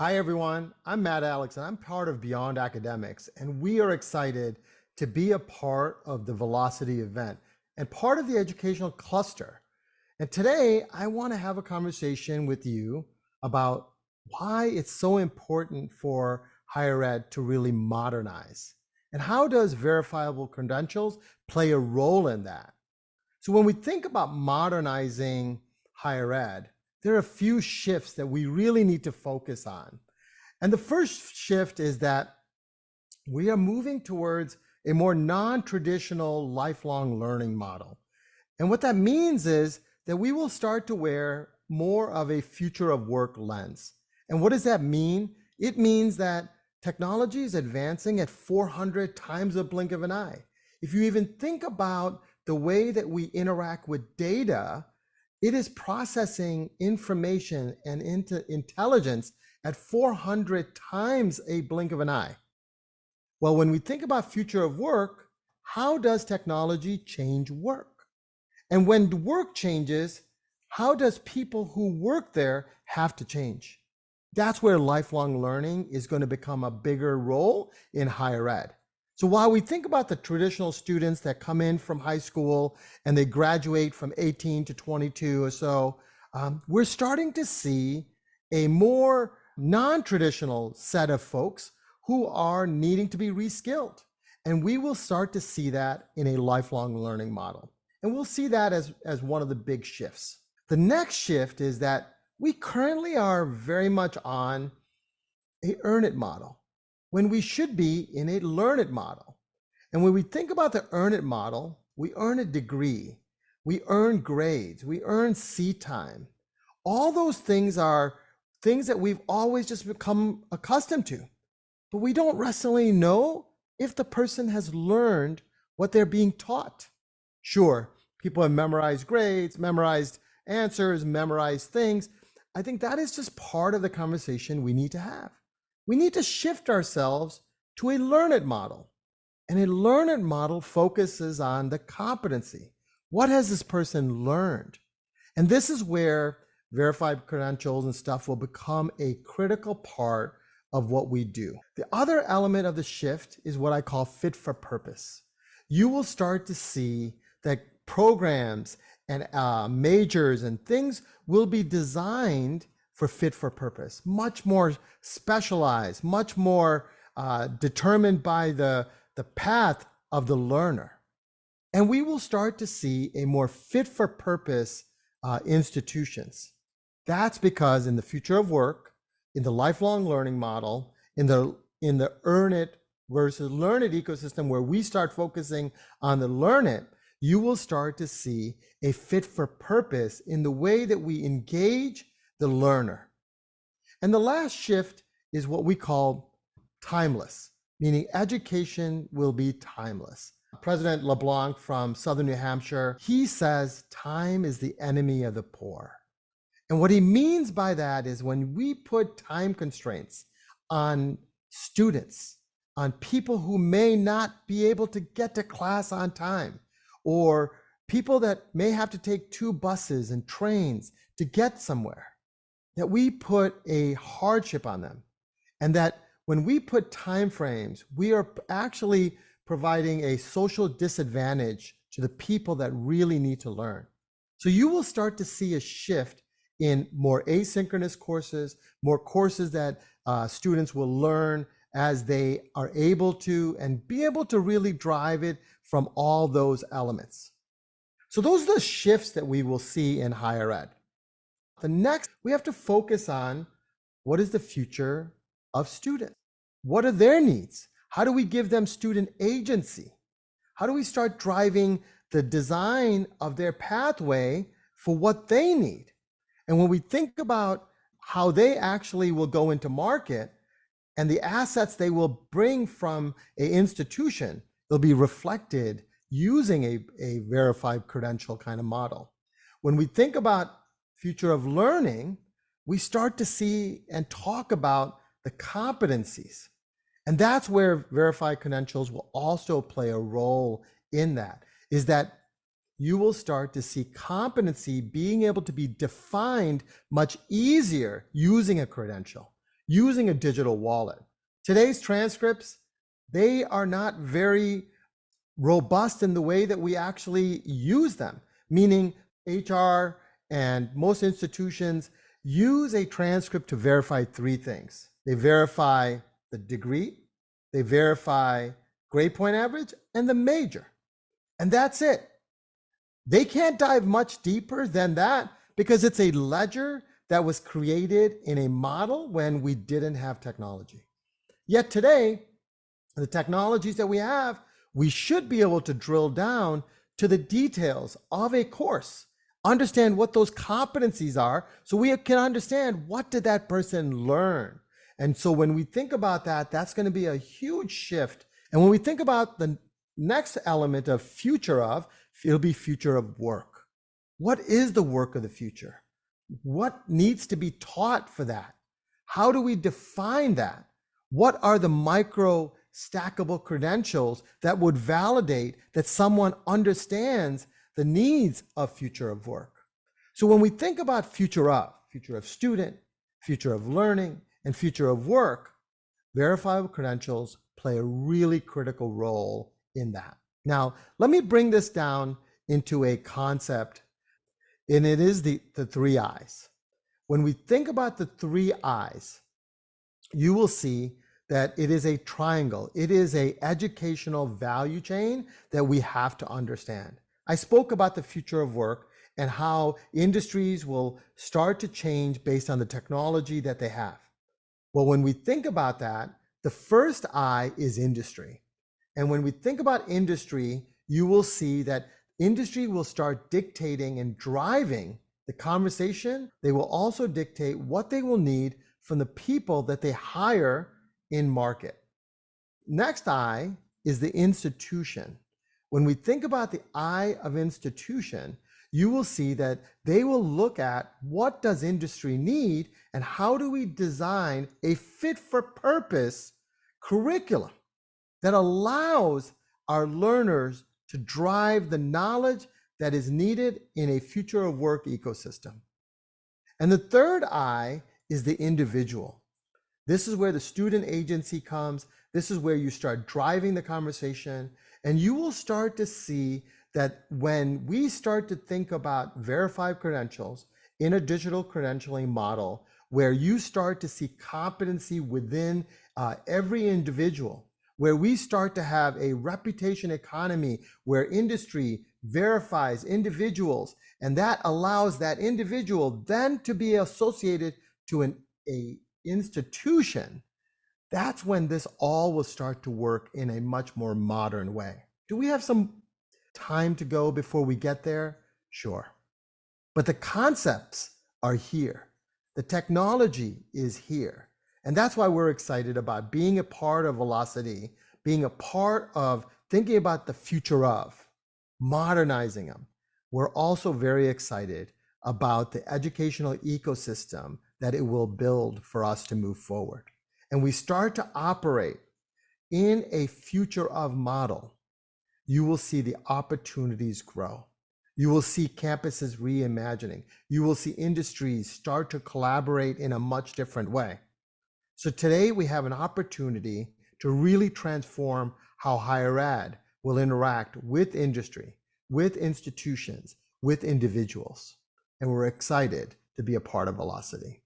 Hi, everyone. I'm Matt Alex, and I'm part of Beyond Academics, and we are excited to be a part of the Velocity event and part of the educational cluster. And today, I want to have a conversation with you about why it's so important for higher ed to really modernize. And how does verifiable credentials play a role in that? So when we think about modernizing higher ed, there are a few shifts that we really need to focus on. And the first shift is that we are moving towards a more non-traditional lifelong learning model. And what that means is that we will start to wear more of a future of work lens. And what does that mean? It means that technology is advancing at 400 times a blink of an eye. If you even think about the way that we interact with data, it is processing information and into intelligence at 400 times a blink of an eye. Well, when we think about future of work, how does technology change work? And when work changes, how does people who work there have to change? That's where lifelong learning is going to become a bigger role in higher ed. So while we think about the traditional students that come in from high school and they graduate from 18 to 22 or so, we're starting to see a more non-traditional set of folks who are needing to be reskilled. And we will start to see that in a lifelong learning model. And we'll see that as one of the big shifts. The next shift is that we currently are very much on a earn it model when we should be in a learn it model. And when we think about the earn it model, we earn a degree, we earn grades, we earn seat time. All those things are things that we've always just become accustomed to, but we don't necessarily know if the person has learned what they're being taught. Sure, people have memorized grades, memorized answers, memorized things. I think that is just part of the conversation we need to have. We need to shift ourselves to a learn it model. And a learn it model focuses on the competency. What has this person learned? And this is where verified credentials and stuff will become a critical part of what we do. The other element of the shift is what I call fit for purpose. You will start to see that programs and majors and things will be designed for fit for purpose, much more specialized, much more determined by the path of the learner. And we will start to see a more fit for purpose institutions. That's because in the future of work, in the lifelong learning model, in the earn it versus learn it ecosystem where we start focusing on the learn it, you will start to see a fit for purpose in the way that we engage the learner. And the last shift is what we call timeless, meaning education will be timeless. President LeBlanc from Southern New Hampshire, he says time is the enemy of the poor. And what he means by that is when we put time constraints on students, on people who may not be able to get to class on time, or people that may have to take 2 buses and trains to get somewhere, that we put a hardship on them. And that when we put time frames, we are actually providing a social disadvantage to the people that really need to learn. So you will start to see a shift in more asynchronous courses, more courses that students will learn as they are able to and be able to really drive it from all those elements. So those are the shifts that we will see in higher ed. The next, we have to focus on what is the future of students? What are their needs? How do we give them student agency? How do we start driving the design of their pathway for what they need? And when we think about how they actually will go into market and the assets they will bring from an institution, they'll be reflected using a verified credential kind of model. When we think about future of learning, we start to see and talk about the competencies. And that's where verified credentials will also play a role in that, is that you will start to see competency being able to be defined much easier using a credential. using a digital wallet. Today's transcripts, they are not very robust in the way that we actually use them, meaning HR and most institutions use a transcript to verify three things. They verify the degree, they verify grade point average, and the major. And that's it. They can't dive much deeper than that because it's a ledger that was created in a model when we didn't have technology. Yet today, the technologies that we have, we should be able to drill down to the details of a course, understand what those competencies are, so we can understand what did that person learn. And so when we think about that, that's going to be a huge shift. And when we think about the next element of future of, it'll be future of work. What is the work of the future? What needs to be taught for that? How do we define that? What are the micro stackable credentials that would validate that someone understands the needs of future of work? So when we think about future of student, future of learning, and future of work, verifiable credentials play a really critical role in that. Now, let me bring this down into a concept, and it is the three I's. When we think about the three I's, you will see that it is a triangle. It is an educational value chain that we have to understand. I spoke about the future of work and how industries will start to change based on the technology that they have. Well, when we think about that, the first I is industry. And when we think about industry, you will see that industry will start dictating and driving the conversation. They will also dictate what they will need from the people that they hire in market. Next I is the institution. When we think about the I of institution, you will see that they will look at what does industry need and how do we design a fit for purpose curriculum that allows our learners to drive the knowledge that is needed in a future of work ecosystem. And the third I is the individual. This is where the student agency comes. This is where you start driving the conversation. And you will start to see that when we start to think about verified credentials in a digital credentialing model, where you start to see competency within every individual, where we start to have a reputation economy where industry verifies individuals, and that allows that individual then to be associated to an institution, that's when this all will start to work in a much more modern way. Do we have some time to go before we get there? Sure. But the concepts are here. The technology is here. And that's why we're excited about being a part of Velocity, being a part of thinking about the future of, modernizing them. We're also very excited about the educational ecosystem that it will build for us to move forward. And we start to operate in a future of model, you will see the opportunities grow. You will see campuses reimagining. You will see industries start to collaborate in a much different way. So today we have an opportunity to really transform how higher ed will interact with industry, with institutions, with individuals. And we're excited to be a part of Velocity.